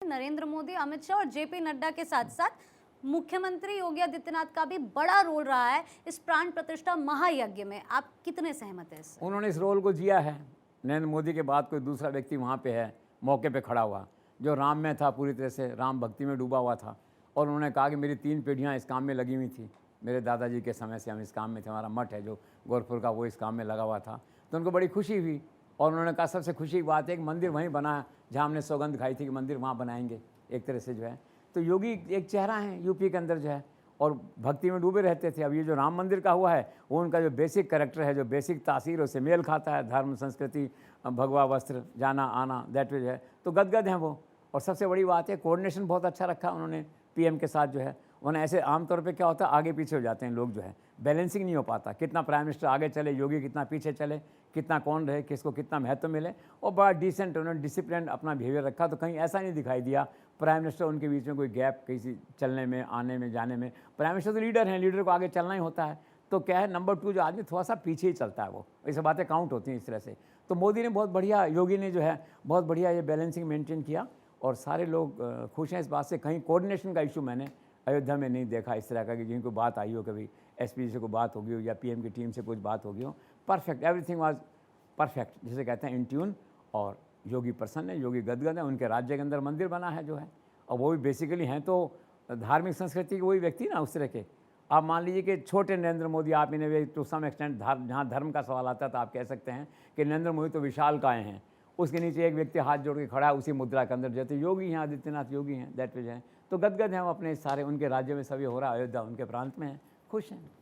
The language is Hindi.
नरेंद्र मोदी, अमित शाह और जेपी नड्डा के साथ साथ मुख्यमंत्री योगी आदित्यनाथ का भी बड़ा रोल रहा है इस प्राण प्रतिष्ठा महायज्ञ में। आप कितने सहमत हैं इससे? उन्होंने इस रोल को जिया है। नरेंद्र मोदी के बाद कोई दूसरा व्यक्ति वहाँ पे है, मौके पे खड़ा हुआ, जो राम में था, पूरी तरह से राम भक्ति में डूबा हुआ था। और उन्होंने कहा कि मेरी 3 पीढ़ियाँ इस काम में लगी हुई थी। मेरे दादाजी के समय से हम इस काम में थे। हमारा मठ है जो गोरखपुर का, वो इस काम में लगा हुआ था। तो उनको बड़ी खुशी हुई और उन्होंने कहा सबसे खुशी की बात है कि मंदिर वहीं बना जहाँ हमने सौगंध खाई थी कि मंदिर वहाँ बनाएंगे, एक तरह से जो है। तो योगी एक चेहरा है यूपी के अंदर जो है, और भक्ति में डूबे रहते थे। अब ये जो राम मंदिर का हुआ है, वो उनका जो बेसिक कैरेक्टर है, जो बेसिक तासीर, उससे मेल खाता है। धर्म, संस्कृति, भगवा वस्त्र, जाना आना, दैट वे है, तो गदगद हैं वो। और सबसे बड़ी बात है कोऑर्डिनेशन बहुत अच्छा रखा उन्होंने पीएम के साथ जो है। उन्हें ऐसे आमतौर पे क्या होता है, आगे पीछे हो जाते हैं लोग जो है, बैलेंसिंग नहीं हो पाता। कितना प्राइम मिनिस्टर आगे चले, योगी कितना पीछे चले, कितना कौन रहे, किसको कितना महत्व मिले। और बड़ा डिसेंट उन्होंने डिसिप्लिन अपना बिहेवियर रखा। तो कहीं ऐसा नहीं दिखाई दिया प्राइम मिनिस्टर उनके बीच में कोई गैप किसी चलने में, आने में, जाने में। प्राइम मिनिस्टर तो लीडर हैं, लीडर को आगे चलना ही होता है। तो क्या है, नंबर 2 जो आदमी थोड़ा सा पीछे ही चलता है, वो ये सब बातें काउंट होती हैं इस तरह से। तो मोदी ने बहुत बढ़िया, योगी ने जो है बहुत बढ़िया ये बैलेंसिंग मेंटेन किया और सारे लोग खुश हैं इस बात से। कहीं कोऑर्डिनेशन का इशू मैंने अयोध्या में नहीं देखा इस तरह का कि जिनको बात आई हो, कभी एसपी से कोई बात होगी हो या पीएम की टीम से कुछ बात होगी हो। परफेक्ट, एवरीथिंग वाज परफेक्ट, जिसे कहते हैं इन ट्यून। और योगी प्रसन्न है, योगी गदगद है। उनके राज्य के अंदर मंदिर बना है जो है, और वो भी बेसिकली हैं तो धार्मिक संस्कृति के वही व्यक्ति ना उस तरह के। आप मान लीजिए कि छोटे नरेंद्र मोदी, आप इन्हें टू सम एक्सटेंट जहाँ धर्म का सवाल आता है तो आप कह सकते हैं कि नरेंद्र मोदी तो विशाल काय हैं। उसके नीचे एक व्यक्ति हाथ जोड़ के खड़ा है उसी मुद्रा के अंदर, जैसे योगी हैं, आदित्यनाथ योगी हैं, दैट वे हैं। तो गदगद हैं वो अपने सारे, उनके राज्य में सभी हो रहा है, अयोध्या उनके प्रांत में है, खुश हैं।